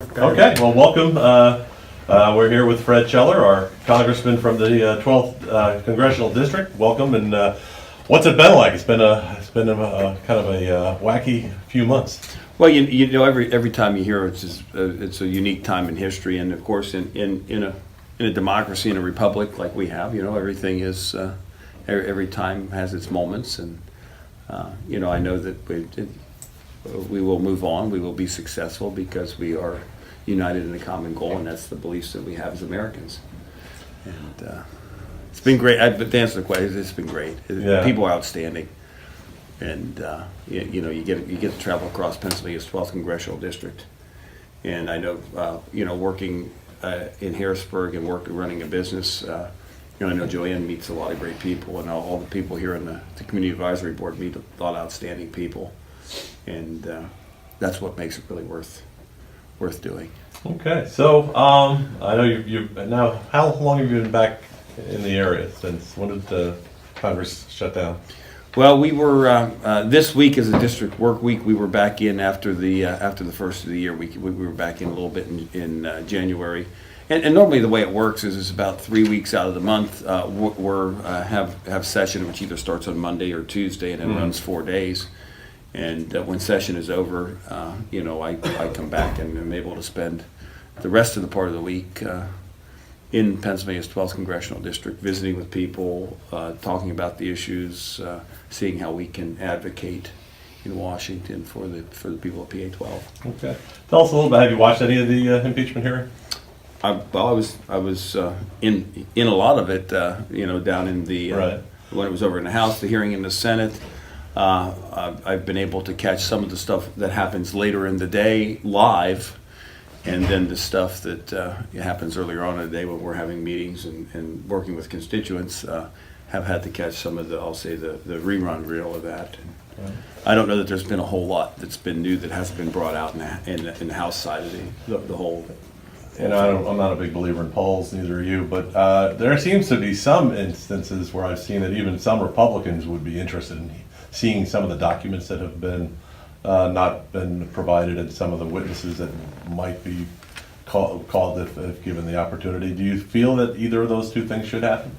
Okay, well, welcome. We're here with Fred Keller, our congressman from the 12th Congressional District. Welcome, and what's it been like? It's been a kind of a wacky few months. Well, you know, every time you hear it's a unique time in history, and of course, in a democracy, in a republic like we have, you know, everything is every time has its moments, and you know, I know that we will move on. We will be successful because we are united in a common goal, and that's the beliefs that we have as Americans. And it's been great. To answer the question, it's been great. Yeah. People are outstanding, and you know, you get to travel across Pennsylvania's 12th congressional district, and I know you know, working in Harrisburg and running a business. You know, I know Joanne meets a lot of great people, and all the people here in the community advisory board meet a lot of outstanding people, and that's what makes it really worth doing. Okay, so I know you've now. How long have you been back in the area since? When did the Congress shut down? Well, we were this week is a district work week. We were back in after the first of the year. We were back in a little bit in January. And normally the way it works is it's about 3 weeks out of the month we're have session, which either starts on Monday or Tuesday and then runs 4 days. And when session is over, you know, I come back and am able to spend the rest of the part of the week in Pennsylvania's 12th congressional district, visiting with people, talking about the issues, seeing how we can advocate in Washington for the people of PA 12. Okay, tell us a little bit. Have you watched any of the impeachment hearing? I was in a lot of it, you know, down in the Right. when it was over in the House, the hearing in the Senate. I've been able to catch some of the stuff that happens later in the day live, and then the stuff that happens earlier on in the day when we're having meetings and working with constituents. Have had to catch some of I'll say the rerun reel of that. Right. I don't know that there's been a whole lot that's been new that hasn't been brought out in the House side of the whole. You know, I'm not a big believer in polls, neither are you, but there seems to be some instances where I've seen that even some Republicans would be interested in seeing some of the documents that have been not been provided, and some of the witnesses that might be called if given the opportunity. Do you feel that either of those two things should happen?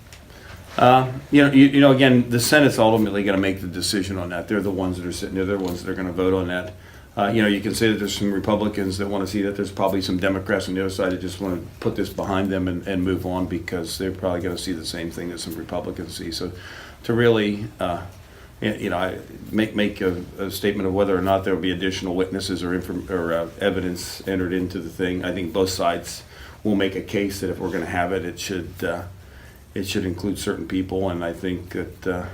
You know, again, the Senate's ultimately going to make the decision on that. They're the ones that are sitting there. They're the ones that are going to vote on that. You know, you can say that there's some Republicans that want to see that. There's probably some Democrats on the other side that just want to put this behind them and move on, because they're probably going to see the same thing that some Republicans see. So to really, you know, make a statement of whether or not there will be additional witnesses or evidence entered into the thing, I think both sides will make a case that if we're going to have it, it should include certain people. And I think that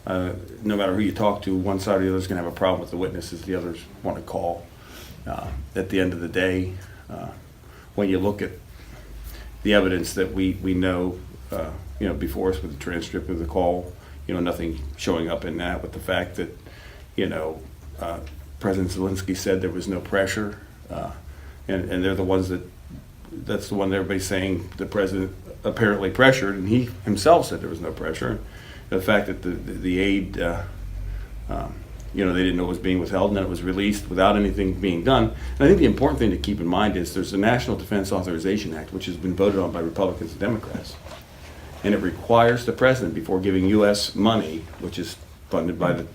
no matter who you talk to, one side or the other is going to have a problem with the witnesses the others want to call. At the end of the day, when you look at the evidence that we know, you know, before us with the transcript of the call, you know, nothing showing up in that, with the fact that, you know, President Zelensky said there was no pressure, and they're the ones that's the one that everybody's saying the president apparently pressured, and he himself said there was no pressure. The fact that the aid, you know, they didn't know it was being withheld, and then it was released without anything being done. And I think the important thing to keep in mind is there's the National Defense Authorization Act, which has been voted on by Republicans and Democrats. And it requires the president, before giving U.S. money, which is funded by the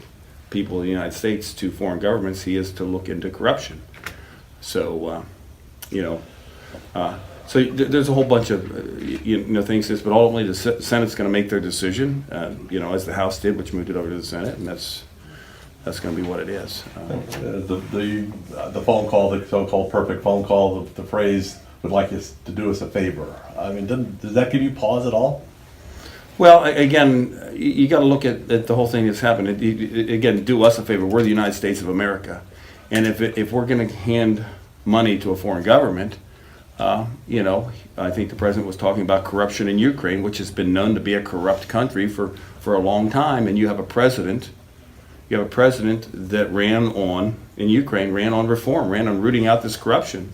people of the United States, to foreign governments, he is to look into corruption. So, you know, so there's a whole bunch of you know, things. But ultimately, the Senate's going to make their decision, you know, as the House did, which moved it over to the Senate, and that's going to be what it is. The phone call, the so-called perfect phone call, the phrase "would like us to do us a favor." I mean, does that give you pause at all? Well, again, you got to look at the whole thing that's happened. Again, do us a favor. We're the United States of America, and if we're going to hand money to a foreign government, you know, I think the president was talking about corruption in Ukraine, which has been known to be a corrupt country for a long time. And you have a president that ran on reform, ran on rooting out this corruption.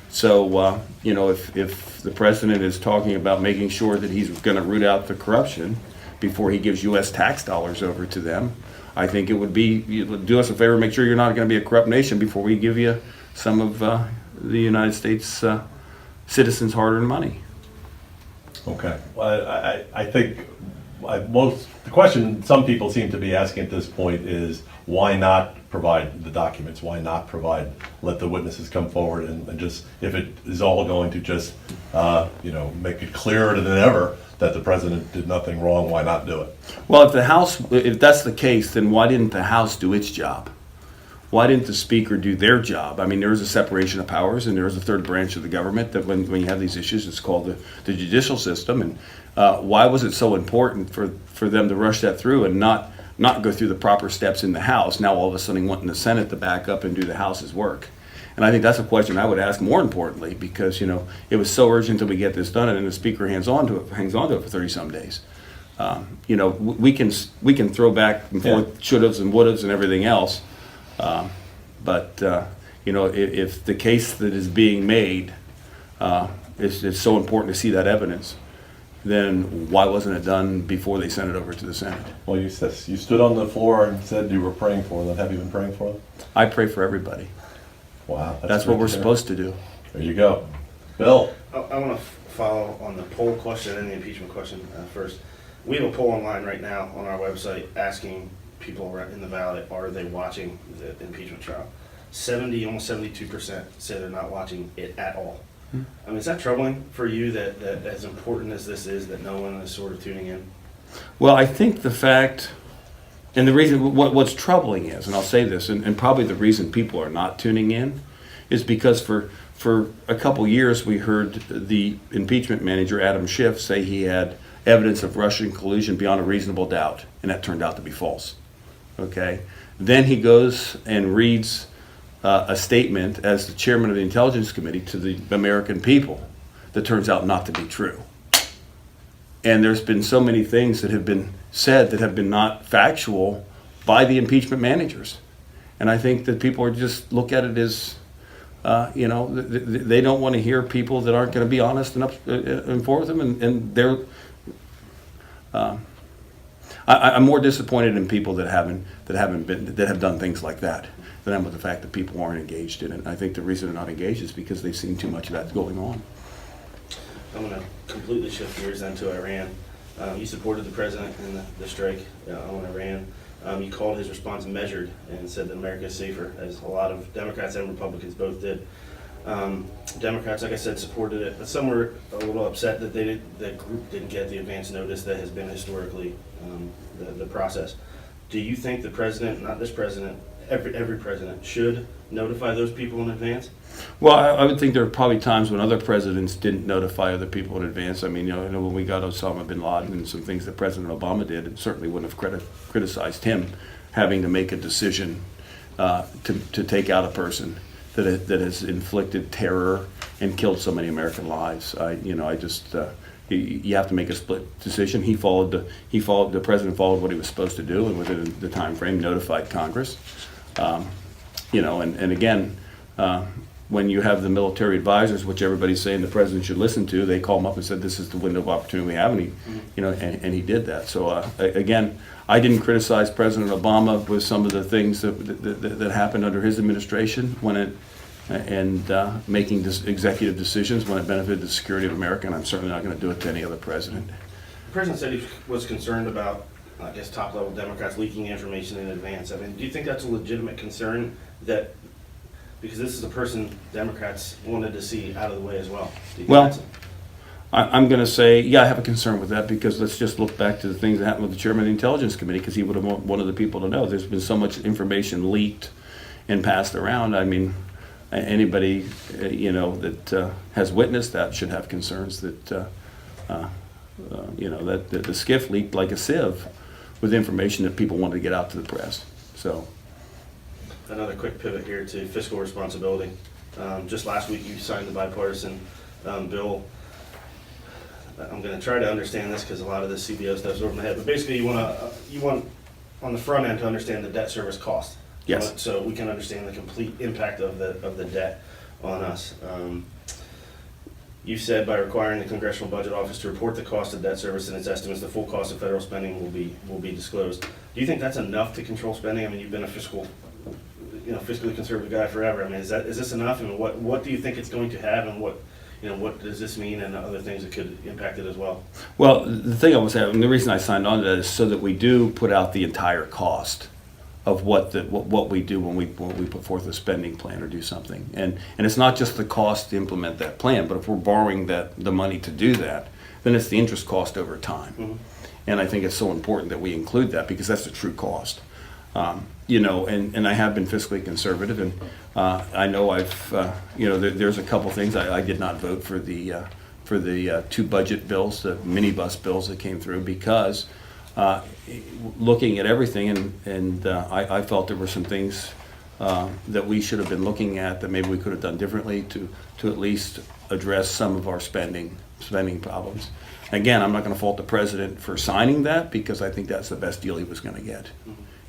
So, you know, if the president is talking about making sure that he's going to root out the corruption before he gives U.S. tax dollars over to them, I think it would be, do us a favor, make sure you're not going to be a corrupt nation before we give you some of the United States citizens' hard-earned money. Okay. Well, I think the question some people seem to be asking at this point is why not provide the documents? Why not let the witnesses come forward and just, if it is all going to just, make it clearer than ever that the president did nothing wrong, why not do it? Well, if that's the case, then why didn't the House do its job? Why didn't the Speaker do their job? I mean, there is a separation of powers, and there is a third branch of the government that when you have these issues, it's called the judicial system. And why was it so important for them to rush that through and not go through the proper steps in the House, now all of a sudden wanting the Senate to back up and do the House's work? And I think that's a question I would ask more importantly, because, it was so urgent that we get this done, and then the Speaker hangs on to it for 30-some days. We can throw back and forth shouldas and wouldas and everything else. But if the case that is being made is so important to see that evidence, then why wasn't it done before they sent it over to the Senate? Well, you stood on the floor and said you were praying for them. Have you been praying for them? I pray for everybody. Wow. That's what we're supposed to do. There you go. Bill. I want to follow on the poll question and the impeachment question first. We have a poll online right now on our website asking people in the ballot, are they watching the impeachment trial? Almost 72% say they're not watching it at all. I mean, is that troubling for you that as important as this is, that no one is sort of tuning in? Well, I think the fact, and the reason, what's troubling is, and I'll say this, and probably the reason people are not tuning in, is because for a couple years we heard the impeachment manager, Adam Schiff, say he had evidence of Russian collusion beyond a reasonable doubt, and that turned out to be false. Okay? Then he goes and reads a statement as the chairman of the Intelligence Committee to the American people that turns out not to be true. And there's been so many things that have been said that have been not factual by the impeachment managers. And I think that people are just look at it as, they don't want to hear people that aren't going to be honest and forth with them. And they're, I'm more disappointed in people that have done things like that than I am with the fact that people aren't engaged in it. And I think the reason they're not engaged is because they've seen too much of that going on. I'm going to completely shift gears then to Iran. You supported the president in the strike on Iran. You called his response measured and said that America is safer, as a lot of Democrats and Republicans both did. Democrats, like I said, supported it, but some were a little upset that the group didn't get the advance notice that has been historically the process. Do you think the president, not this president, every president, should notify those people in advance? Well, I would think there are probably times when other presidents didn't notify other people in advance. I mean, when we got Osama bin Laden and some things that President Obama did, it certainly wouldn't have criticized him having to make a decision to take out a person that has inflicted terror and killed so many American lives. You have to make a split decision. The president followed what he was supposed to do, and within the time frame, notified Congress. And again, when you have the military advisors, which everybody's saying the president should listen to, they call him up and said, "This is the window of opportunity we have," and he did that. So again, I didn't criticize President Obama with some of the things that happened under his administration making executive decisions when it benefited the security of America, and I'm certainly not going to do it to any other president. The president said he was concerned about, I guess, top-level Democrats leaking information in advance. I mean, do you think that's a legitimate concern, that because this is a person Democrats wanted to see out of the way as well? Well, I'm going to say, yeah, I have a concern with that, because let's just look back to the things that happened with the chairman of the Intelligence Committee, because he would have wanted the people to know. There's been so much information leaked and passed around. I mean, anybody that has witnessed that should have concerns that that the skiff leaked like a sieve with information that people wanted to get out to the press. So, another quick pivot here to fiscal responsibility. Just last week, you signed the bipartisan bill. I'm going to try to understand this because a lot of this CBO stuff's over my head. But basically, you want on the front end to understand the debt service cost. Yes. So we can understand the complete impact of the debt on us. You said by requiring the Congressional Budget Office to report the cost of debt service and its estimates, the full cost of federal spending will be disclosed. Do you think that's enough to control spending? I mean, you've been a fiscal fiscally conservative guy forever. I mean, is this enough? And what do you think it's going to have, and what does this mean, and other things that could impact it as well? Well, the thing I was having, the reason I signed on to that is so that we do put out the entire cost of what we do when we put forth a spending plan or do something, and it's not just the cost to implement that plan, but if we're borrowing the money to do that, then it's the interest cost over time. Mm-hmm. And I think it's so important that we include that because that's the true cost. And I have been fiscally conservative, and I know there's a couple things I did not vote for the two budget bills, the minibus bills that came through, because looking at everything, and I felt there were some things that we should have been looking at that maybe we could have done differently to at least address some of our spending problems. Again, I'm not going to fault the president for signing that because I think that's the best deal he was going to get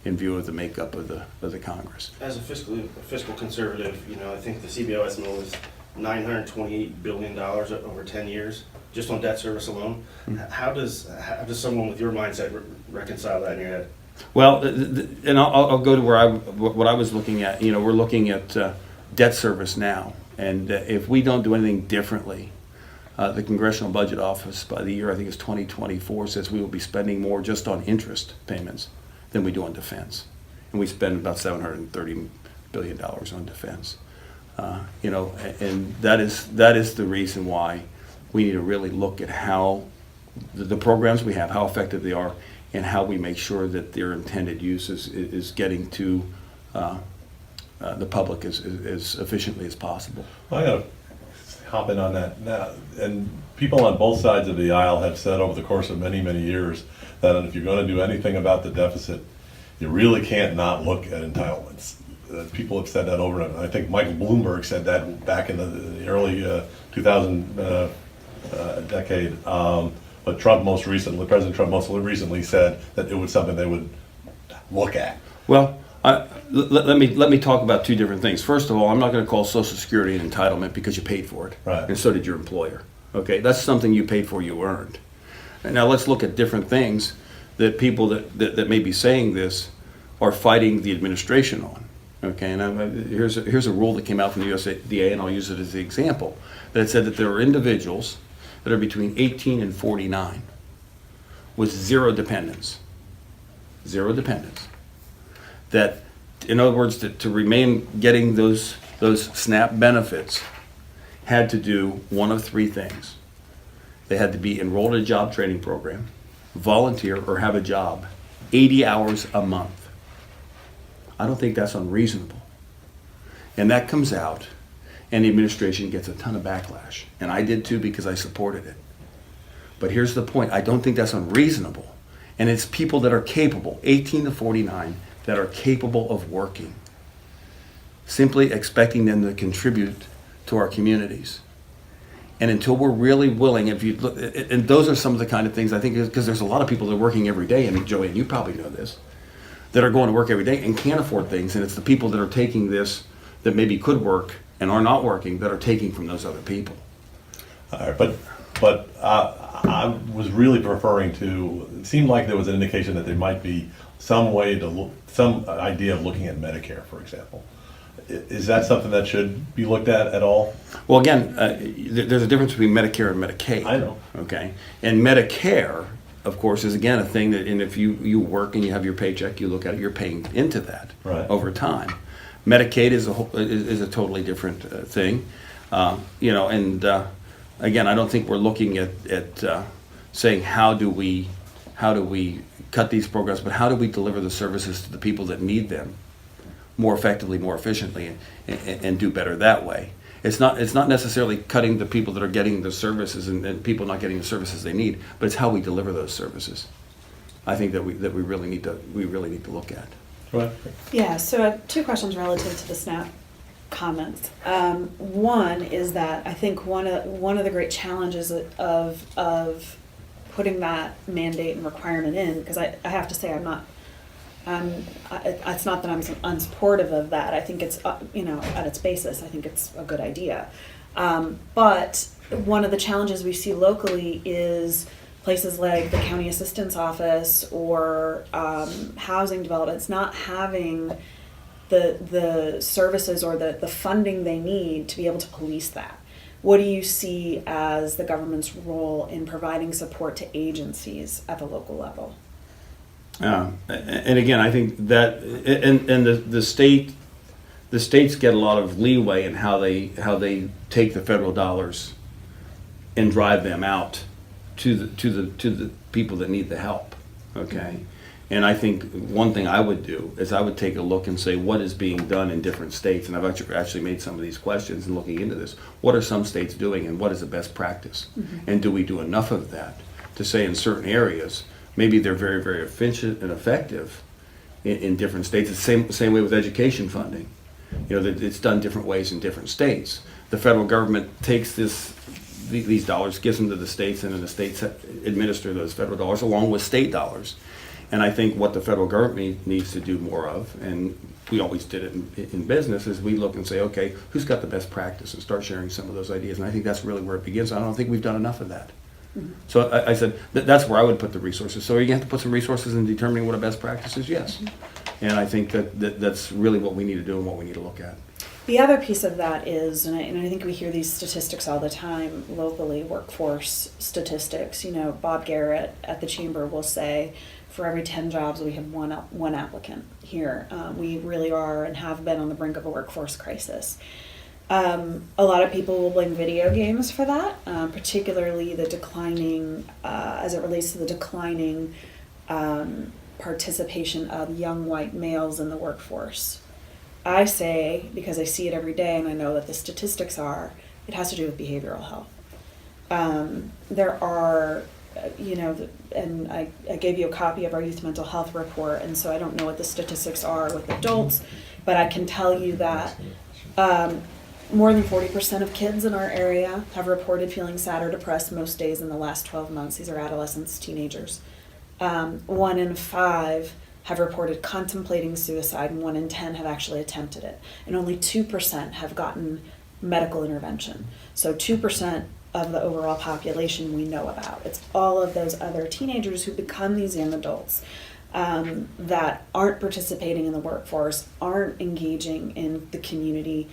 in view of the makeup of the Congress. As a fiscal conservative, I think the CBO estimate was $928 billion over 10 years, just on debt service alone. Mm-hmm. How does someone with your mindset reconcile that in your head? Well, and I'll go to what I was looking at. We're looking at debt service now, and if we don't do anything differently, the Congressional Budget Office by the year I think it's 2024 says we will be spending more just on interest payments than we do on defense, and we spend about $730 billion on defense. And that is the reason why we need to really look at how the programs we have, how effective they are, and how we make sure that their intended use is getting to the public as efficiently as possible. I gotta hop in on that now. And people on both sides of the aisle have said over the course of many, many years that if you're going to do anything about the deficit, you really can't not look at entitlements. People have said that over and over. I think Michael Bloomberg said that back in the early 2000 decade. But President Trump most recently said that it was something they would look at. Well, let me talk about two different things. First of all, I'm not going to call Social Security an entitlement because you paid for it, Right. and so did your employer. Okay, that's something you paid for, you earned. And now let's look at different things that people that may be saying this are fighting the administration on. Okay, and here's a rule that came out from the USDA, and I'll use it as the example, that said that there are individuals that are between 18 and 49 with zero dependents. That, in other words, to remain getting those SNAP benefits had to do one of three things. They had to be enrolled in a job training program, volunteer, or have a job 80 hours a month. I don't think that's unreasonable. And that comes out, and the administration gets a ton of backlash. And I did too because I supported it. But here's the point, I don't think that's unreasonable. And it's people that are capable, 18 to 49, that are capable of working. Simply expecting them to contribute to our communities. And until we're really willing, if you look, and those are some of the kind of things I think, because there's a lot of people that are working every day, and Joey, you probably know this, that are going to work every day and can't afford things, and it's the people that are taking this that maybe could work and are not working that are taking from those other people. All right, but I was really referring to, it seemed like there was an indication that there might be some idea of looking at Medicare, for example. Is that something that should be looked at all? Well, again, there's a difference between Medicare and Medicaid. I know. Okay, and Medicare, of course, is again a thing that, and if you work and you have your paycheck, you look at it, you're paying into that Right. over time. Medicaid is a totally different thing, and again, I don't think we're looking at saying how do we cut these programs, but how do we deliver the services to the people that need them more effectively, more efficiently, and do better that way. It's not necessarily cutting the people that are getting the services and people not getting the services they need, but it's how we deliver those services. I think that we really need to look at. Go ahead. Yeah, so I have two questions relative to the SNAP comments. One is that I think one of the great challenges of putting that mandate and requirement in, because I have to say it's not that I'm unsupportive of that. I think it's at its basis, I think it's a good idea. But one of the challenges we see locally is places like the county assistance office or housing developments not having the services or the funding they need to be able to police that. What do you see as the government's role in providing support to agencies at the local level? And again, I think that, and the states get a lot of leeway in how they take the federal dollars and drive them out to the people that need the help. Okay, and I think one thing I would do is I would take a look and say what is being done in different states, and I've actually made some of these questions and looking into this. What are some states doing, and what is the best practice, and do we do enough of that to say in certain areas? Maybe they're very, very efficient and effective in different states. It's the same way with education funding. You know, that it's done different ways in different states. The federal government takes these dollars, gives them to the states, and then the states administer those federal dollars along with state dollars. And I think what the federal government needs to do more of, and we always did it in business, is we look and say, okay, who's got the best practice, and start sharing some of those ideas. And I think that's really where it begins. I don't think we've done enough of that. So I said that's where I would put the resources. So you have to put some resources in determining what a best practice is, yes. And I think that's really what we need to do and what we need to look at. The other piece of that is, and I think we hear these statistics all the time locally, workforce statistics. You know, Bob Garrett at the Chamber will say, for every 10 jobs, we have one applicant here. We really are and have been on the brink of a workforce crisis. A lot of people will blame video games for that, particularly the declining, as it relates to the declining participation of young white males in the workforce. I say, because I see it every day and I know that the statistics are, it has to do with behavioral health. There are, and I gave you a copy of our youth mental health report, and so I don't know what the statistics are with adults, but I can tell you that more than 40% of kids in our area have reported feeling sad or depressed most days in the last 12 months. These are adolescents, teenagers. 1 in 5 have reported contemplating suicide, and 1 in 10 have actually attempted it. And only 2% have gotten medical intervention. So 2% of the overall population we know about. It's all of those other teenagers who become these young adults that aren't participating in the workforce, aren't engaging in the community.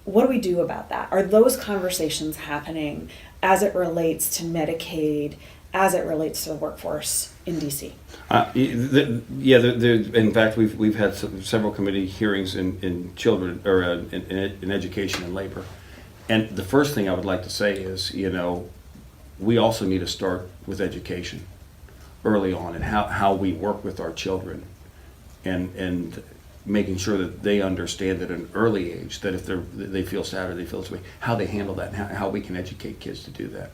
What do we do about that? Are those conversations happening as it relates to Medicaid, as it relates to the workforce in DC? In fact, we've had several committee hearings in children or in education and labor. And the first thing I would like to say is, we also need to start with education early on and how we work with our children and making sure that they understand at an early age that if they feel sad or they feel this way, how they handle that and how we can educate kids to do that.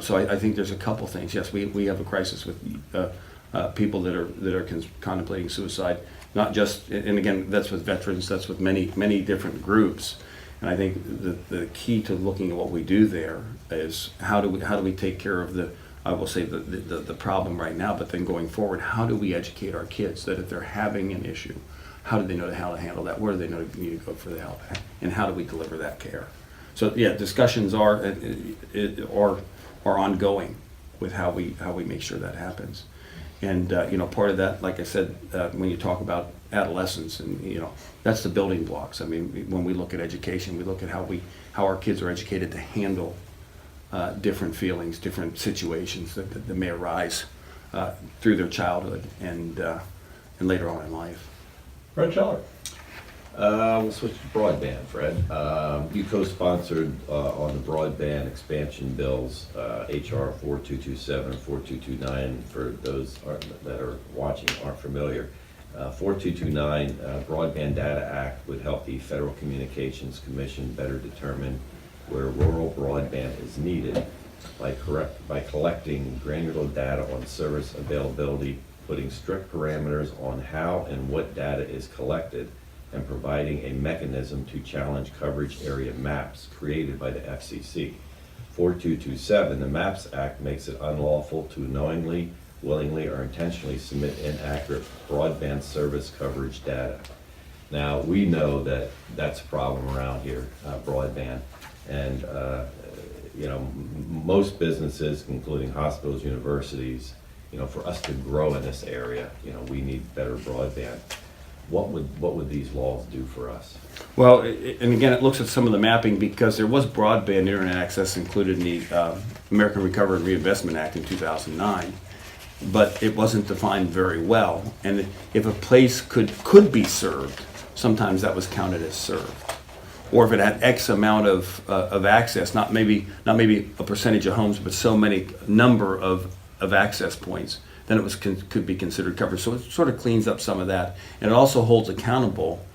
So I think there's a couple things. Yes, we have a crisis with people that are contemplating suicide, not just, and again, that's with veterans, that's with many different groups. And I think the key to looking at what we do there is how do we take care of the problem right now, but then going forward, how do we educate our kids that if they're having an issue, how do they know how to handle that? Where do they know to need to go for the help? And how do we deliver that care? So yeah, discussions are ongoing with how we make sure that happens. And part of that, like I said, when you talk about adolescence, and that's the building blocks. I mean, when we look at education, we look at how our kids are educated to handle different feelings, different situations that may arise through their childhood and later on in life. Fred Scheller. We'll switch to broadband, Fred. You co-sponsored on the broadband expansion bills, HR 4227 and 4229, for those that are watching aren't familiar. 4229, Broadband Data Act, would help the Federal Communications Commission better determine where rural broadband is needed by collecting granular data on service availability, putting strict parameters on how and what data is collected, and providing a mechanism to challenge coverage area maps created by the FCC. 4227, the MAPS Act, makes it unlawful to knowingly, willingly, or intentionally submit inaccurate broadband service coverage data. Now, we know that that's a problem around here, broadband, and most businesses, including hospitals, universities, for us to grow in this area, we need better broadband. what would these laws do for us? Well, and again, it looks at some of the mapping because there was broadband internet access included in the American Recovery and Reinvestment Act in 2009, but it wasn't defined very well. And if a place could be served, sometimes that was counted as served. Or if it had X amount of access, not maybe a percentage of homes, but so many number of access points, then it was could be considered covered. So it sort of cleans up some of that, and it also holds accountable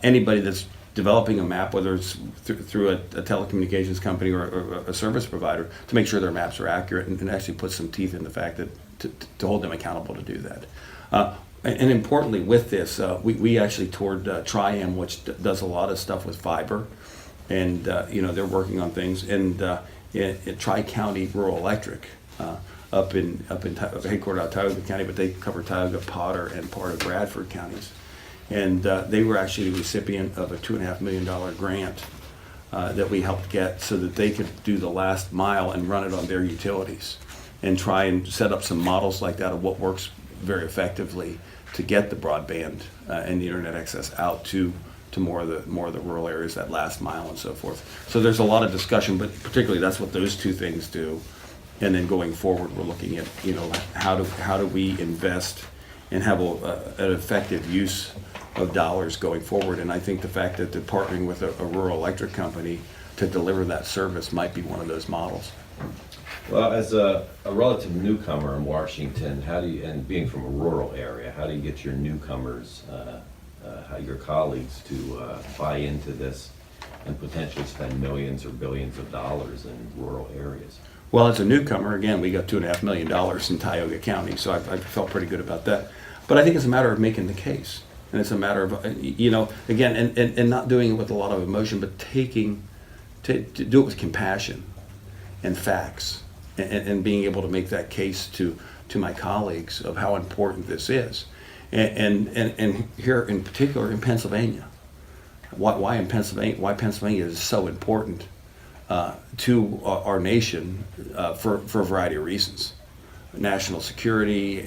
anybody that's developing a map, whether it's through a telecommunications company or a service provider, to make sure their maps are accurate and actually put some teeth in the fact that to hold them accountable to do that. And importantly, with this, we actually toured Triam, which does a lot of stuff with fiber, and they're working on things. And Tri-County Rural Electric, up in headquartered out of Tioga County, but they cover Tioga, Potter, and part of Bradford counties. And they were actually the recipient of a $2.5 million grant that we helped get so that they could do the last mile and run it on their utilities and try and set up some models like that of what works very effectively to get the broadband and the internet access out to more of the rural areas, that last mile and so forth. So there's a lot of discussion, but particularly that's what those two things do. And then going forward, we're looking at how do we invest and have an effective use of dollars going forward. And I think the fact that they're partnering with a rural electric company to deliver that service might be one of those models. Well, as a relative newcomer in Washington, and being from a rural area, how do you get your newcomers, your colleagues to buy into this and potentially spend millions or billions of dollars in rural areas? Well, as a newcomer, again, we got $2.5 million in Tioga County, so I felt pretty good about that. But I think it's a matter of making the case. And it's a matter of, again, and not doing it with a lot of emotion, but to do it with compassion and facts and being able to make that case to my colleagues of how important this is. And here in particular in Pennsylvania, why in Pennsylvania, why Pennsylvania is so important to our nation for a variety of reasons. National security,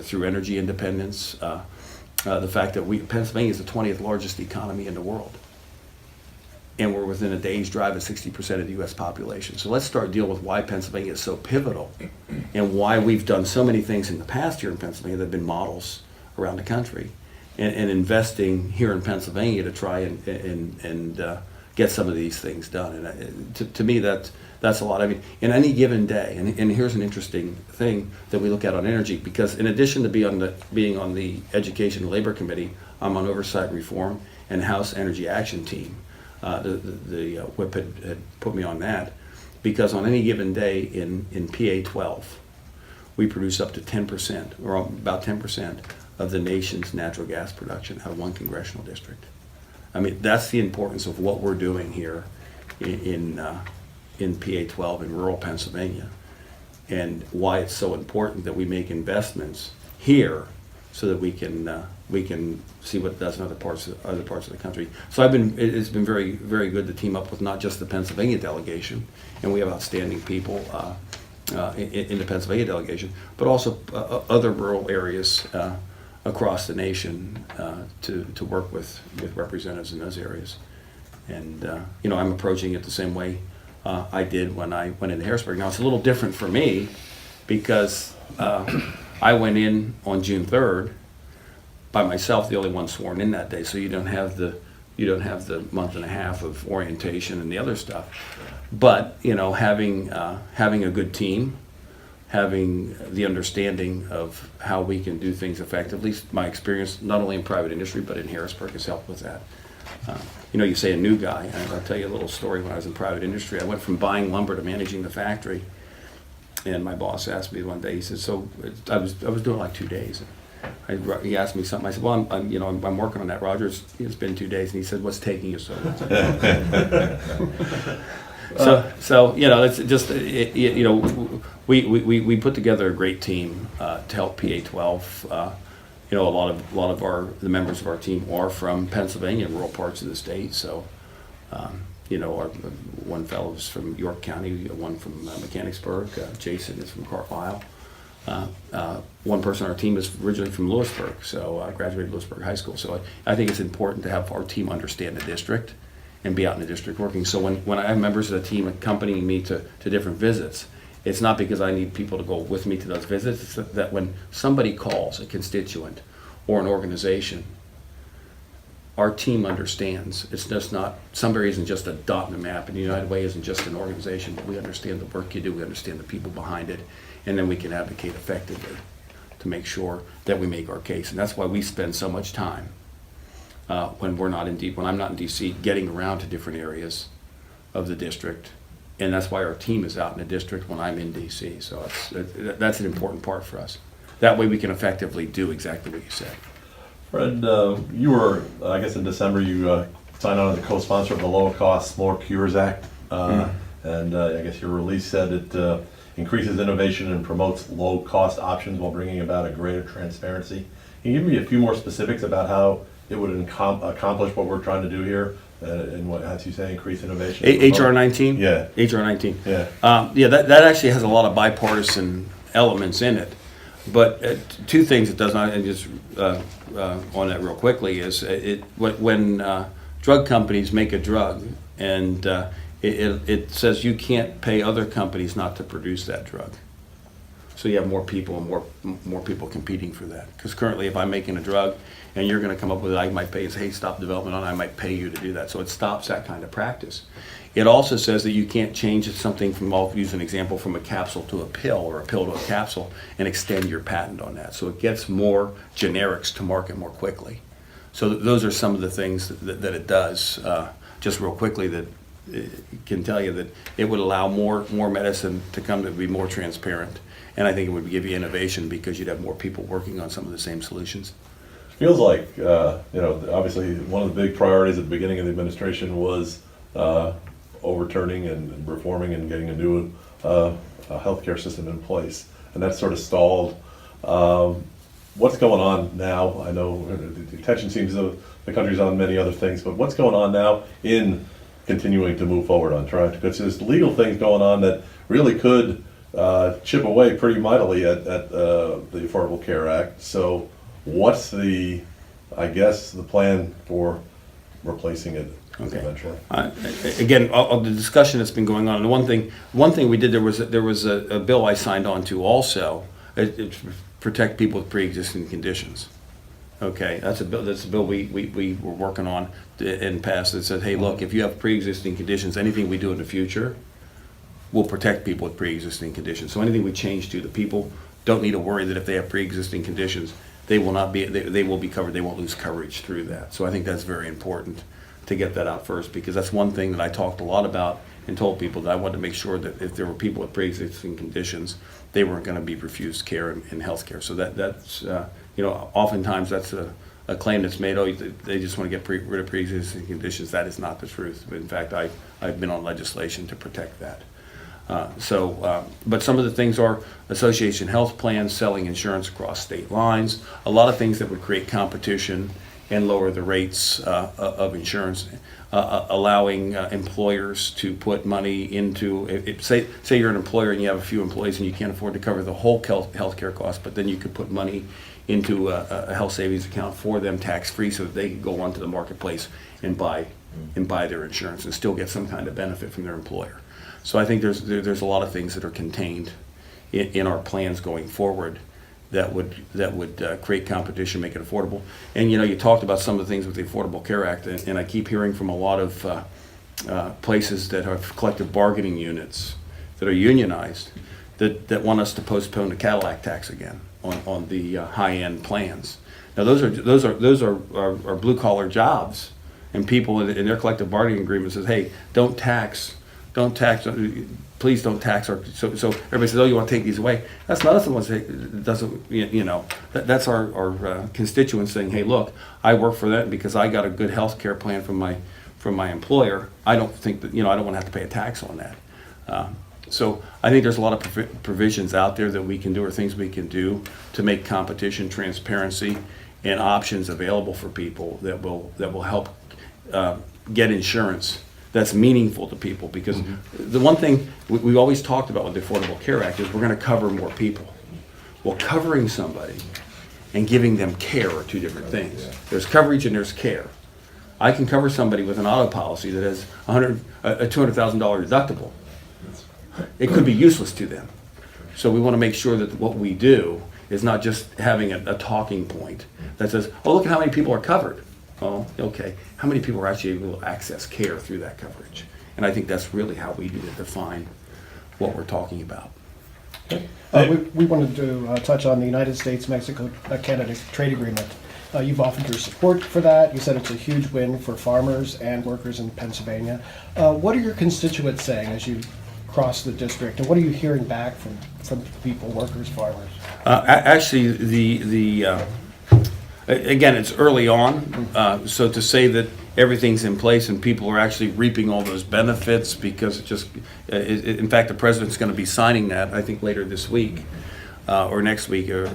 through energy independence, the fact that Pennsylvania is the 20th largest economy in the world. And we're within a day's drive of 60% of the U.S. population. So let's start dealing with why Pennsylvania is so pivotal and why we've done so many things in the past here in Pennsylvania that have been models around the country. And investing here in Pennsylvania to try and get some of these things done. And to me, that's a lot. I mean, in any given day, and here's an interesting thing that we look at on energy, because in addition to being on the Education and Labor Committee, I'm on Oversight and Reform and House Energy Action Team. The whip had put me on that, because on any given day in PA 12, we produce up to 10%, or about 10% of the nation's natural gas production out of one congressional district. I mean, that's the importance of what we're doing here in PA 12 in rural Pennsylvania, and why it's so important that we make investments here so that we can see what it does in other parts of the country. So it's been very, very good to team up with not just the Pennsylvania delegation, and we have outstanding people in the Pennsylvania delegation, but also other rural areas across the nation to work with representatives in those areas. And I'm approaching it the same way I did when I went into Harrisburg. Now it's a little different for me because I went in on June 3rd by myself, the only one sworn in that day. So you don't have the month and a half of orientation and the other stuff. But having a good team, having the understanding of how we can do things effectively. My experience, not only in private industry, but in Harrisburg, has helped with that. You say a new guy, and I'll tell you a little story. When I was in private industry, I went from buying lumber to managing the factory. And my boss asked me one day, he said, so I was doing like 2 days. He asked me something. I said, well, I'm working on that, Rogers. It's been 2 days. And he said, what's taking you so long? So it's just we put together a great team to help PA 12. A lot of the members of our team are from Pennsylvania, rural parts of the state. So one fellow is from York County, one from Mechanicsburg. Jason is from Carlisle. One person on our team is originally from Lewisburg, so I graduated Lewisburg High School. So I think it's important to have our team understand the district and be out in the district working. So when I have members of the team accompanying me to different visits, it's not because I need people to go with me to those visits. It's that when somebody calls, a constituent or an organization, our team understands. It's just not, Sunbury isn't just a dot in the map, and United Way isn't just an organization, but we understand the work you do, we understand the people behind it, and then we can advocate effectively to make sure that we make our case. And that's why we spend so much time when I'm not in DC, getting around to different areas of the district. And that's why our team is out in the district when I'm in DC. So that's an important part for us. That way we can effectively do exactly what you said. Fred, you were, I guess in December, you signed on as a co-sponsor of the Low Cost More Cures Act. And I guess your release said it increases innovation and promotes low-cost options while bringing about a greater transparency. Can you give me a few more specifics about how it would accomplish what we're trying to do here? And what, as you say, increase innovation? HR 19? Yeah. HR 19. Yeah. That actually has a lot of bipartisan elements in it. But two things it does not, and just on that real quickly, is when drug companies make a drug and it says you can't pay other companies not to produce that drug. So you have more people and more people competing for that. Because currently, if I'm making a drug and you're going to come up with it, I might pay and say, hey, stop development on it, I might pay you to do that. So it stops that kind of practice. It also says that you can't change something from, I'll use an example, from a capsule to a pill or a pill to a capsule and extend your patent on that. So it gets more generics to market more quickly. So those are some of the things that it does. Just real quickly, that it can tell you that it would allow more medicine to come to be more transparent. And I think it would give you innovation because you'd have more people working on some of the same solutions. Feels like, obviously one of the big priorities at the beginning of the administration was overturning and reforming and getting a new healthcare system in place. And that's sort of stalled. What's going on now? I know the attention seems the country's on many other things, but what's going on now in continuing to move forward on trying to, because there's legal things going on that really could chip away pretty mightily at the Affordable Care Act. So what's the plan for replacing it eventually? Again, the discussion that's been going on. And one thing we did, there was a bill I signed on to also to protect people with pre-existing conditions. Okay, that's a bill we were working on and passed that said, hey, look, if you have pre-existing conditions, anything we do in the future will protect people with pre-existing conditions. So anything we change to, the people don't need to worry that if they have pre-existing conditions, they will be covered. They won't lose coverage through that. So I think that's very important to get that out first, because that's one thing that I talked a lot about and told people that I wanted to make sure that if there were people with pre-existing conditions, they weren't going to be refused care in health care. So that's oftentimes that's a claim that's made, oh, they just want to get rid of pre-existing conditions. That is not the truth. In fact, I've been on legislation to protect that. But some of the things are association health plans, selling insurance across state lines, a lot of things that would create competition and lower the rates of insurance, allowing employers to put money into, say you're an employer and you have a few employees and you can't afford to cover the whole health care cost, but then you could put money into a health savings account for them tax-free so that they could go onto the marketplace and buy their insurance and still get some kind of benefit from their employer. So I think there's a lot of things that are contained in our plans going forward that would create competition, make it affordable. And you talked about some of the things with the Affordable Care Act, and I keep hearing from a lot of places that have collective bargaining units that are unionized that want us to postpone the Cadillac tax again on the high-end plans. Now those are blue collar jobs, and people in their collective bargaining agreement says, hey, don't tax, please don't tax our, so everybody says, oh, you want to take these away. That's not us the ones that doesn't, that's our constituents saying, hey, look, I work for that because I got a good health care plan from my employer. I don't think that, I don't want to have to pay a tax on that. So I think there's a lot of provisions out there that we can do, or things we can do to make competition, transparency, and options available for people that will help get insurance that's meaningful to people. Because the one thing we always talked about with the Affordable Care Act is we're going to cover more people. Well, covering somebody and giving them care are two different things. There's coverage and there's care. I can cover somebody with an auto policy that has a $200,000 deductible. It could be useless to them. So we want to make sure that what we do is not just having a talking point that says, oh, look at how many people are covered. Oh, okay. How many people are actually able to access care through that coverage? And I think that's really how we need to define what we're talking about. We wanted to touch on the United States-Mexico-Canada trade agreement. You've offered your support for that. You said it's a huge win for farmers and workers in Pennsylvania. What are your constituents saying as you cross the district, and what are you hearing back from people, workers, farmers? Actually, again, it's early on, so to say that everything's in place and people are actually reaping all those benefits because in fact, the president's going to be signing that, I think, later this week or next week or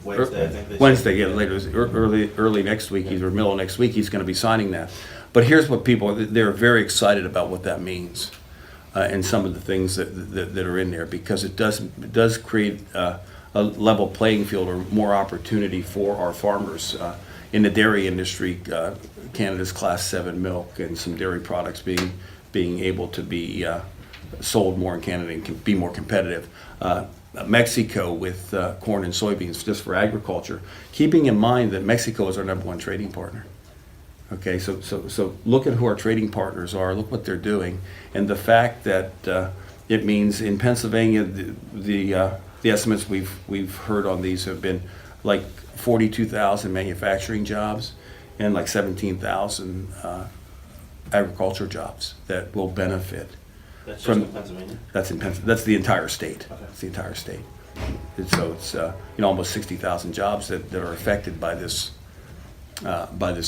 Wednesday, yeah, early next week, either middle of next week, he's going to be signing that. But here's what they're very excited about what that means and some of the things that are in there, because it does create a level playing field or more opportunity for our farmers in the dairy industry. Canada's Class 7 milk and some dairy products being able to be sold more in Canada and can be more competitive. Mexico with corn and soybeans just for agriculture, keeping in mind that Mexico is our #1 trading partner. Okay, so look at who our trading partners are, look what they're doing, and the fact that it means in Pennsylvania, the estimates we've heard on these have been like 42,000 manufacturing jobs and like 17,000 agriculture jobs that will benefit. That's just in Pennsylvania? That's in Pennsylvania. That's the entire state. Okay. It's the entire state. And so it's almost 60,000 jobs that are affected by this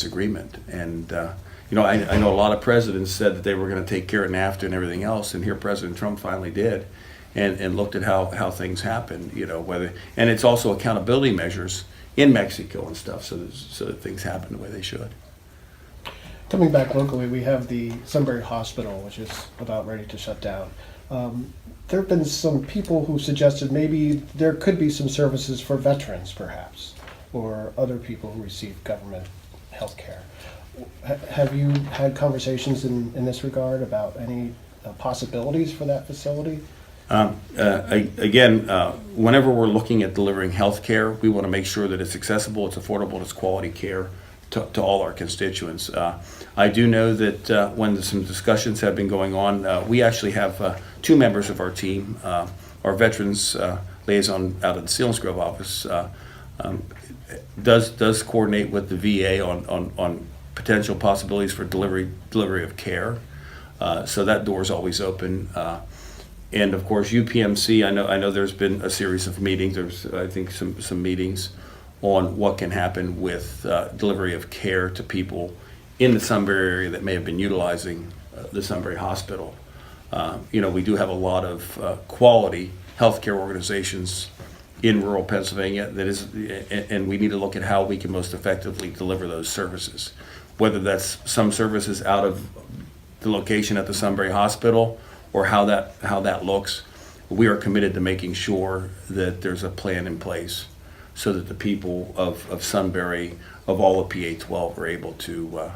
agreement. And I know a lot of presidents said that they were going to take care of NAFTA and everything else, and here President Trump finally did, and looked at how things happened. And it's also accountability measures in Mexico and stuff, so that things happen the way they should. Coming back locally, we have the Sunbury Hospital, which is about ready to shut down. There have been some people who suggested maybe there could be some services for veterans, perhaps, or other people who receive government health care. Have you had conversations in this regard about any possibilities for that facility? Again, whenever we're looking at delivering health care, we want to make sure that it's accessible, it's affordable, it's quality care to all our constituents. I do know that when some discussions have been going on, we actually have 2 members of our team, our veterans liaison out of the Selinsgrove office, does coordinate with the VA on potential possibilities for delivery of care. So that door is always open. And of course, UPMC, I know there's been a series of meetings. There's, I think, some meetings on what can happen with delivery of care to people in the Sunbury area that may have been utilizing the Sunbury Hospital. We do have a lot of quality healthcare organizations in rural Pennsylvania and we need to look at how we can most effectively deliver those services. Whether that's some services out of the location at the Sunbury Hospital or how that looks, we are committed to making sure that there's a plan in place so that the people of Sunbury, of all of PA12, are able to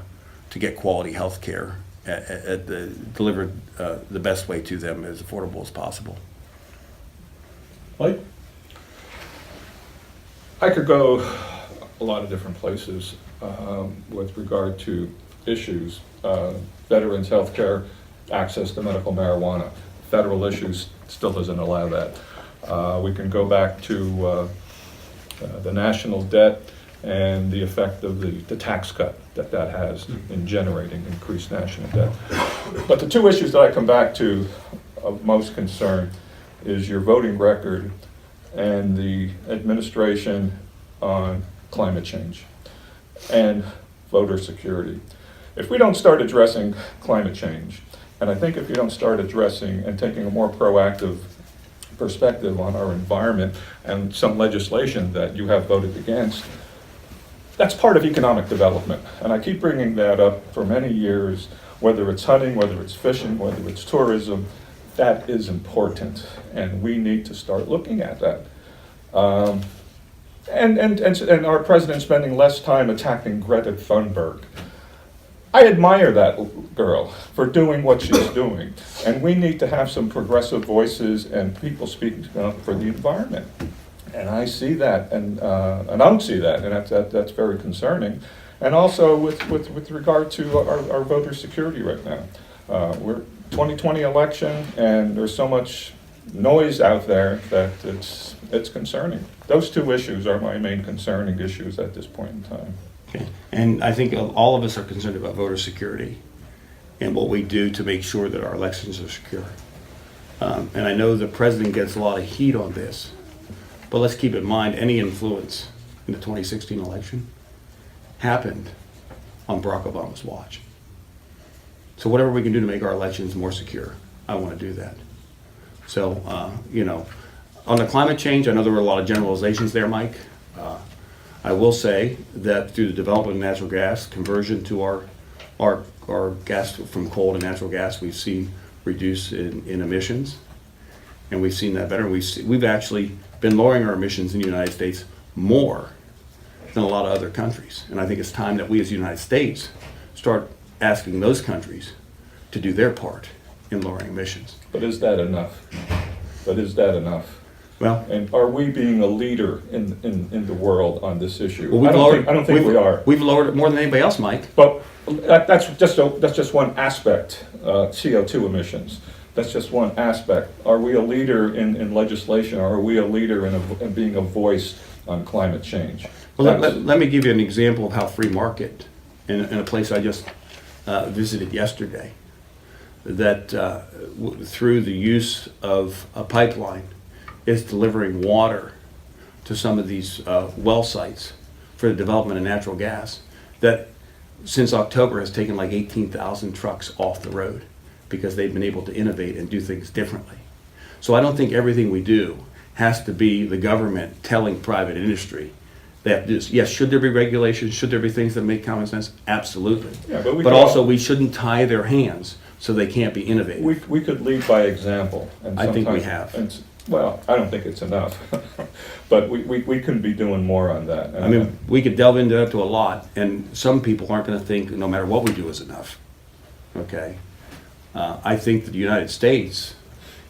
get quality health care delivered the best way to them, as affordable as possible. Mike? I could go a lot of different places with regard to issues. Veterans health care, access to medical marijuana. Federal issues still doesn't allow that. We can go back to the national debt and the effect of the tax cut that has in generating increased national debt. But the 2 issues that I come back to of most concern is your voting record and the administration on climate change and voter security. If we don't start addressing climate change, and I think if you don't start addressing and taking a more proactive perspective on our environment and some legislation that you have voted against, that's part of economic development. And I keep bringing that up for many years, whether it's hunting, whether it's fishing, whether it's tourism, that is important. And we need to start looking at that. And our president spending less time attacking Greta Thunberg. I admire that girl for doing what she's doing, and we need to have some progressive voices and people speaking up for the environment. And I see that, and I don't see that, and that's very concerning. And also with regard to our voter security right now. We're 2020 election, and there's so much noise out there that it's concerning. Those two issues are my main concerning issues at this point in time. Okay. And I think all of us are concerned about voter security and what we do to make sure that our elections are secure. And I know the president gets a lot of heat on this, but let's keep in mind any influence in the 2016 election happened on Barack Obama's watch. So whatever we can do to make our elections more secure, I want to do that. So, on the climate change, I know there were a lot of generalizations there, Mike. I will say that through the development of natural gas, conversion to our gas from coal to natural gas, we've seen reduce in emissions, and we've seen that better. We've actually been lowering our emissions in the United States more than a lot of other countries. And I think it's time that we as the United States start asking those countries to do their part in lowering emissions. But is that enough? Well, And are we being a leader in the world on this issue? well, I don't think we are. We've lowered it more than anybody else, Mike. But that's just one aspect, CO2 emissions. That's just one aspect. Are we a leader in legislation? Or are we a leader in being a voice on climate change? Well, let me give you an example of how free market, in a place I just visited yesterday, that through the use of a pipeline is delivering water to some of these well sites for the development of natural gas, that since October has taken like 18,000 trucks off the road because they've been able to innovate and do things differently. So I don't think everything we do has to be the government telling private industry they have to do this. Yes, should there be regulations? Should there be things that make common sense? Absolutely. Yeah, but but also we shouldn't tie their hands so they can't be innovative. We could lead by example. And I think we sometimes- have. Well, I don't think it's enough, but we can be doing more on that. I mean, we could delve into that to a lot, and some people aren't going to think no matter what we do is enough. Okay? I think that the United States,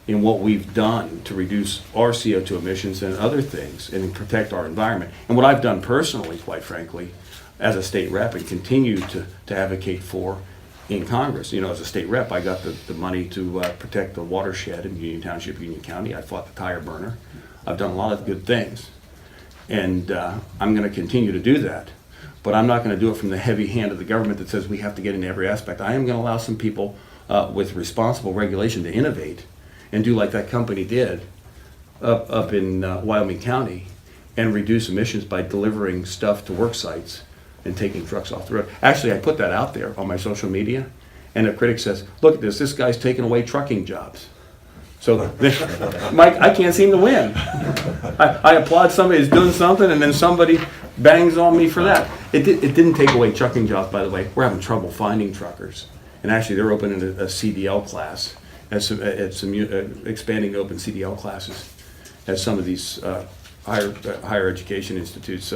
in what we've done to reduce our CO2 emissions and other things and protect our environment, and what I've done personally, quite frankly, as a state rep and continue to advocate for in Congress. As a state rep, I got the money to protect the watershed in Union Township, Union County. I fought the tire burner. I've done a lot of good things. And I'm going to continue to do that. But I'm not going to do it from the heavy hand of the government that says we have to get into every aspect. I am going to allow some people with responsible regulation to innovate and do like that company did up in Wyoming County and reduce emissions by delivering stuff to work sites and taking trucks off the road. Actually, I put that out there on my social media, and a critic says, look at this guy's taking away trucking jobs. So, Mike, I can't seem to win. I applaud somebody who's doing something, and then somebody bangs on me for that. It didn't take away trucking jobs, by the way. We're having trouble finding truckers. And actually, they're opening a CDL class, at some expanding to open CDL classes at some of these higher education institutes.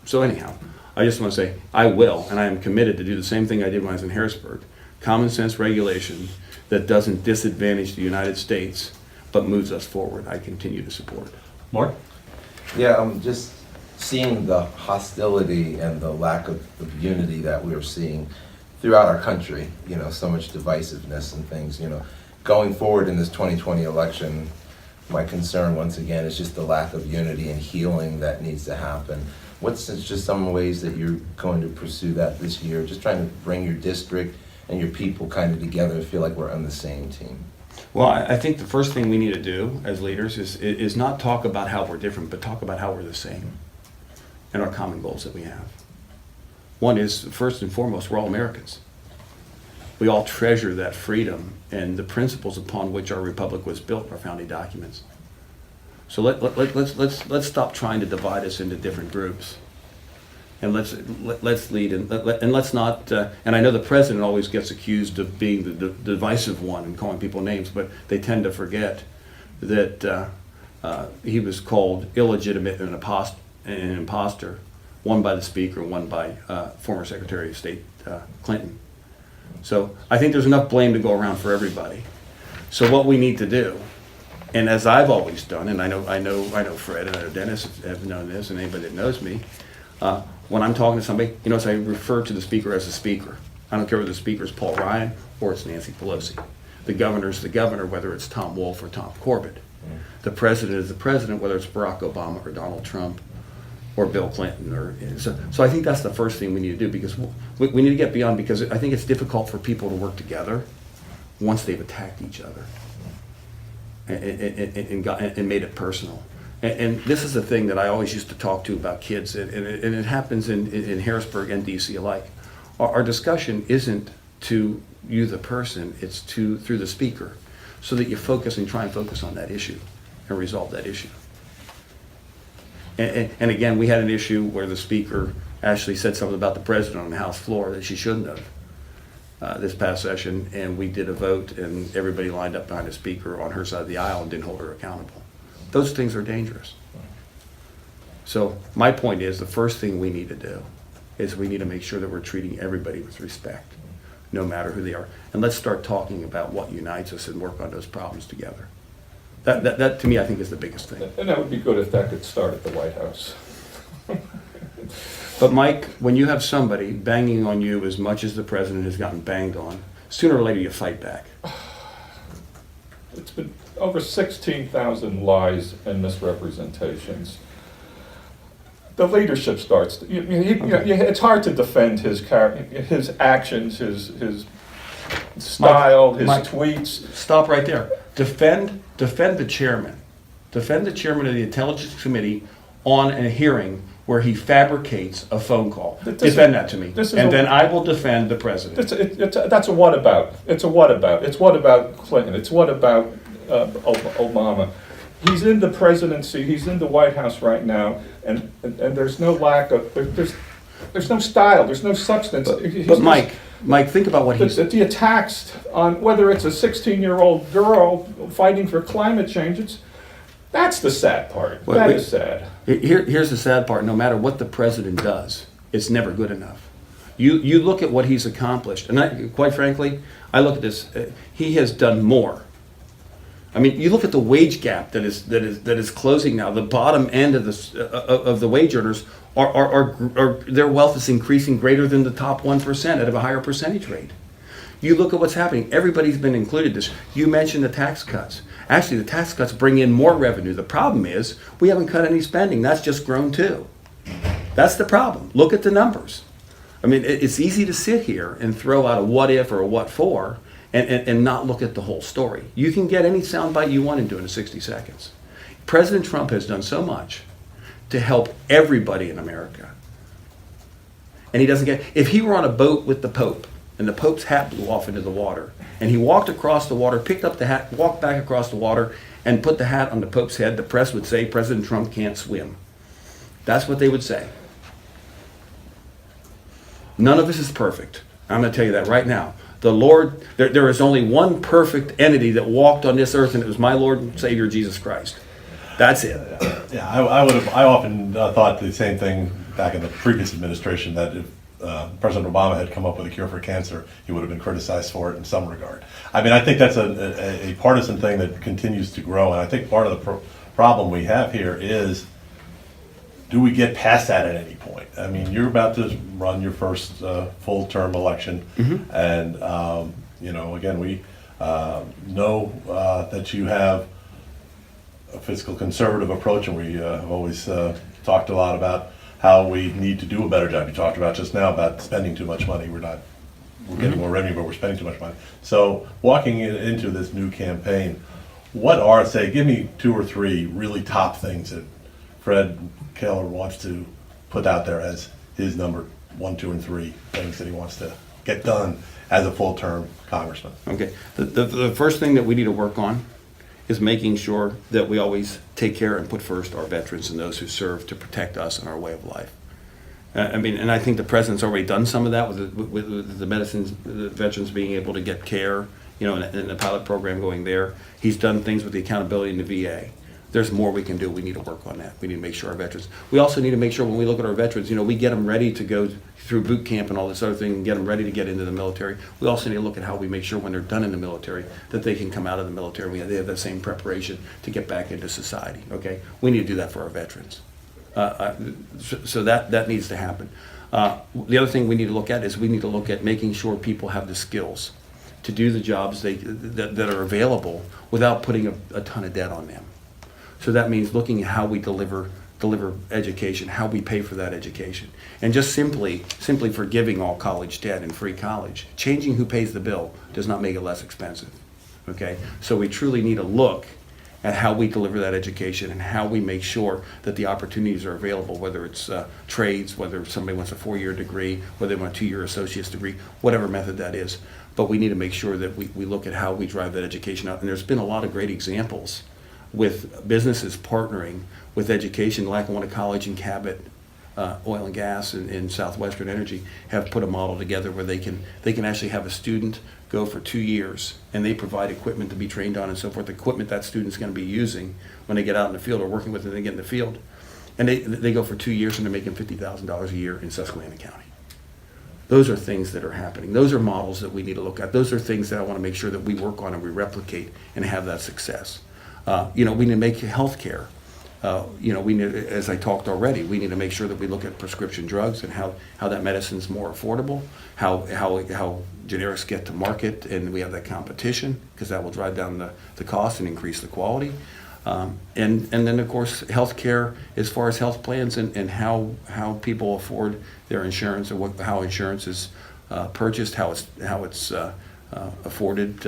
So anyhow, I just want to say I will, and I am committed to do the same thing I did when I was in Harrisburg. Common sense regulation that doesn't disadvantage the United States, but moves us forward. I continue to support. Mark? Yeah, just seeing the hostility and the lack of unity that we're seeing throughout our country, so much divisiveness and things, going forward in this 2020 election, my concern once again is just the lack of unity and healing that needs to happen. What's just some ways that you're going to pursue that this year? Just trying to bring your district and your people kind of together to feel like we're on the same team. Well, I think the first thing we need to do as leaders is not talk about how we're different, but talk about how we're the same and our common goals that we have. One is, first and foremost, we're all Americans. We all treasure that freedom and the principles upon which our republic was built, our founding documents. So let's stop trying to divide us into different groups, and let's lead and let's not. And I know the president always gets accused of being the divisive one and calling people names, but they tend to forget that he was called illegitimate and an imposter, one by the Speaker, one by former Secretary of State Clinton. So I think there's enough blame to go around for everybody. So what we need to do, and as I've always done, and I know Fred and I know Dennis have known this, and anybody that knows me, when I'm talking to somebody, as I refer to the Speaker as the Speaker. I don't care whether the Speaker is Paul Ryan or it's Nancy Pelosi. The Governor's the Governor, whether it's Tom Wolf or Tom Corbett. The President is the President, whether it's Barack Obama or Donald Trump or Bill Clinton. So I think that's the first thing we need to do, because we need to get beyond, because I think it's difficult for people to work together once they've attacked each other and made it personal. And this is the thing that I always used to talk to about kids, and it happens in Harrisburg and DC alike. Our discussion isn't to you, the person, it's through the Speaker, so that you focus and try and focus on that issue and resolve that issue. And again, we had an issue where the Speaker actually said something about the President on the House floor that she shouldn't have this past session, and we did a vote, and everybody lined up behind the Speaker on her side of the aisle and didn't hold her accountable. Those things are dangerous. So my point is, the first thing we need to do is we need to make sure that we're treating everybody with respect, no matter who they are. And let's start talking about what unites us and work on those problems together. That to me, I think, is the biggest thing. And that would be good if that could start at the White House. But Mike, when you have somebody banging on you as much as the President has gotten banged on, sooner or later you fight back. It's been over 16,000 lies and misrepresentations. The leadership starts. It's hard to defend his actions, his style, his tweets. Stop right there. Defend the chairman. Defend the chairman of the Intelligence Committee on a hearing where he fabricates a phone call. Defend that to me. Then I will defend the President. That's a what about. It's a what about. It's what about Clinton. It's what about Obama. He's in the presidency. He's in the White House right now, and there's no lack of there's no style. There's no substance. But Mike, think about what he's. The attacks on whether it's a 16-year-old girl fighting for climate change. That's the sad part. That is sad. Here's the sad part. No matter what the President does, it's never good enough. You look at what he's accomplished, and quite frankly, I look at this. He has done more. I mean, you look at the wage gap that is closing now. The bottom end of the wage earners are their wealth is increasing greater than the top 1% at a higher percentage rate. You look at what's happening. Everybody's been included. You mentioned the tax cuts. Actually, the tax cuts bring in more revenue. The problem is we haven't cut any spending. That's just grown too. That's the problem. Look at the numbers. I mean, it's easy to sit here and throw out a what if or a what for, and not look at the whole story. You can get any soundbite you want into in 60 seconds. President Trump has done so much to help everybody in America. And he doesn't get, if he were on a boat with the Pope, and the Pope's hat blew off into the water, and he walked across the water, picked up the hat, walked back across the water, and put the hat on the Pope's head, the press would say, President Trump can't swim. That's what they would say. None of this is perfect. I'm going to tell you that right now. The Lord, there is only one perfect entity that walked on this earth, and it was my Lord and Savior, Jesus Christ. That's it. Yeah, I often thought the same thing back in the previous administration, that if President Obama had come up with a cure for cancer, he would have been criticized for it in some regard. I mean, I think that's a partisan thing that continues to grow, and I think part of the problem we have here is, do we get past that at any point? I mean, you're about to run your first full-term election, and again, we know that you have a fiscal conservative approach, and we have always talked a lot about how we need to do a better job. You talked about just now about spending too much money. We're getting more revenue, but we're spending too much money. So walking into this new campaign, give me 2 or 3 really top things that Fred Keller wants to put out there as his number 1, 2, and 3 things that he wants to get done as a full-term congressman. Okay. The first thing that we need to work on is making sure that we always take care and put first our veterans and those who serve to protect us and our way of life. And I think the President's already done some of that with the veterans being able to get care, and the pilot program going there. He's done things with the accountability in the VA. there's more we can do. We need to work on that. We need to make sure our veterans, we also need to make sure when we look at our veterans, we get them ready to go through boot camp and all this other thing and get them ready to get into the military. We also need to look at how we make sure when they're done in the military that they can come out of the military. They have that same preparation to get back into society, okay? We need to do that for our veterans. So that needs to happen. The other thing we need to look at is we need to look at making sure people have the skills to do the jobs that are available without putting a ton of debt on them. So that means looking at how we deliver education, how we pay for that education. And just simply forgiving all college debt and free college, changing who pays the bill does not make it less expensive, okay? So we truly need to look at how we deliver that education and how we make sure that the opportunities are available, whether it's trades, whether somebody wants a 4-year degree, whether they want a 2-year associate's degree, whatever method that is. But we need to make sure that we look at how we drive that education out. And there's been a lot of great examples with businesses partnering with education. Lackawanna College and Cabot Oil and Gas and Southwestern Energy have put a model together where they can actually have a student go for 2 years, and they provide equipment to be trained on and so forth, equipment that student's going to be using when they get out in the field or working with it, they get in the field. And they go for 2 years and they're making $50,000 a year in Susquehanna County. Those are things that are happening. Those are models that we need to look at. Those are things that I want to make sure that we work on and we replicate and have that success. We need to make healthcare. We need, as I talked already, we need to make sure that we look at prescription drugs and how that medicine's more affordable, how generics get to market, and we have that competition because that will drive down the cost and increase the quality. And then, of course, healthcare as far as health plans and how people afford their insurance and how insurance is purchased, how it's afforded,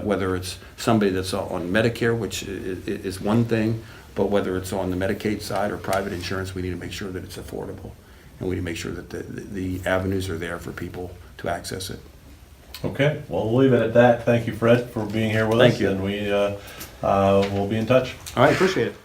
whether it's somebody that's on Medicare, which is one thing, but whether it's on the Medicaid side or private insurance, we need to make sure that it's affordable. And we need to make sure that the avenues are there for people to access it. Okay, well, we'll leave it at that. Thank you, Fred, for being here with us. Thank you. And we'll be in touch. All right, appreciate it.